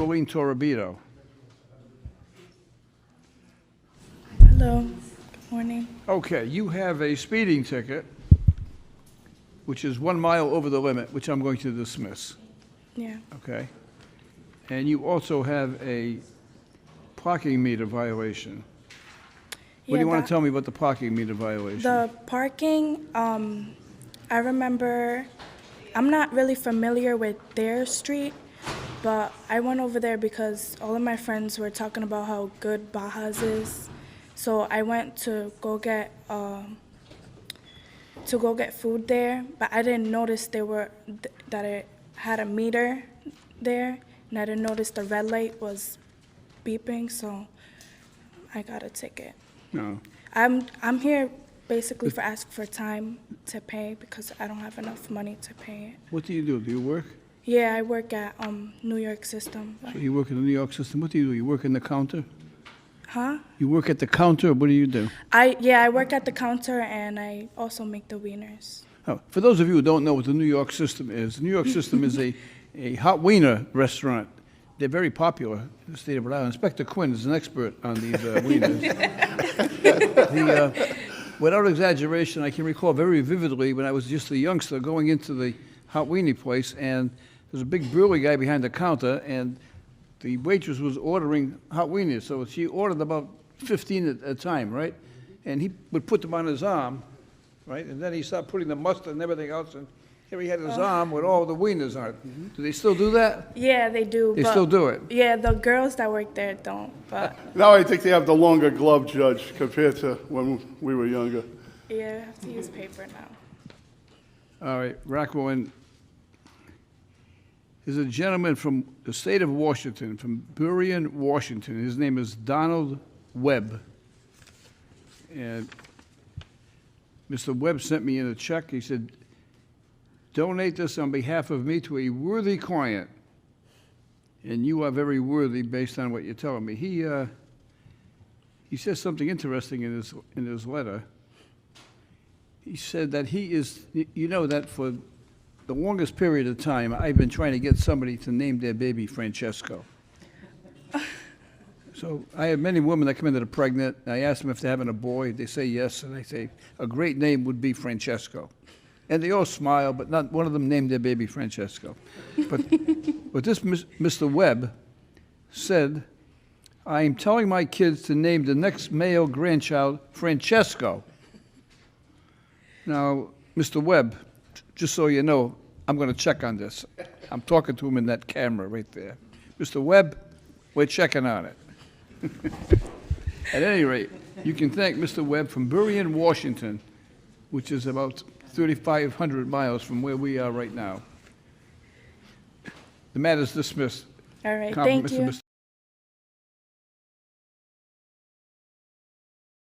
Evelyn Torabito. Hello. Good morning. Okay, you have a speeding ticket, which is 1 mile over the limit, which I'm going to dismiss, Yeah. okay? And you also have a parking meter violation. What do you want to tell me about the parking meter violation? The parking, I remember, I'm not really familiar with their street, but I went over there because all of my friends were talking about how good Baja's is. So I went to go get food there, but I didn't notice that it had a meter there, and I didn't notice the red light was beeping, so I got a ticket. No. I'm here basically for asking for time to pay because I don't have enough money to pay it. What do? Do you work? Yeah, I work at New York System. So you work in the New York system. What do? You work in the counter? Huh? You work at the counter, what do you do? I work at the counter and I also make the wieners. Oh, for those of you who don't know what the New York system is, the New York system is a hot wiener restaurant. They're very popular in the state of Rhode Island. Inspector Quinn is an expert on these wieners. Without exaggeration, I can recall very vividly when I was just a youngster going into the hot weenie place, and there's a big burly guy behind the counter, and the waitress was ordering hot wieners, so she ordered about 15 at a time, right? And he would put them on his arm, right? And then he started putting the mustard and everything else, and here he had his arm with all the wieners on it. Do they still do that? Yeah, they do. They still do it? Yeah, the girls that work there don't, but Now I think they have the longer glove, Judge, compared to when we were younger. yeah, I have to use paper now. All right, Rockwell, there's a gentleman from the state of Washington, from Burien, Washington. His name is Donald Webb. And Mr. Webb sent me in a check. He said, donate this on behalf of me to a worthy client. And you are very worthy based on what you're telling me. He says something interesting in his letter. He said that he is, you know that for the longest period of time, I've been trying to get somebody to name their baby Francesco. So I have many women that come in that are pregnant. I ask them if they're having a boy. They say yes, and I say, a great name would be Francesco. And they all smile, but not one of them named their baby Francesco. But this Mr. Webb said, I am telling my kids to name the next male grandchild Francesco. Now, Mr. Webb, just so you know, I'm going to check on this. I'm talking to him in that camera right there. Mr. Webb, we're checking on it. At any rate, you can thank Mr. Webb from Burien, Washington, which is about 3,500 miles from where we are right now. The matter is dismissed. All right, Compliment thank to you.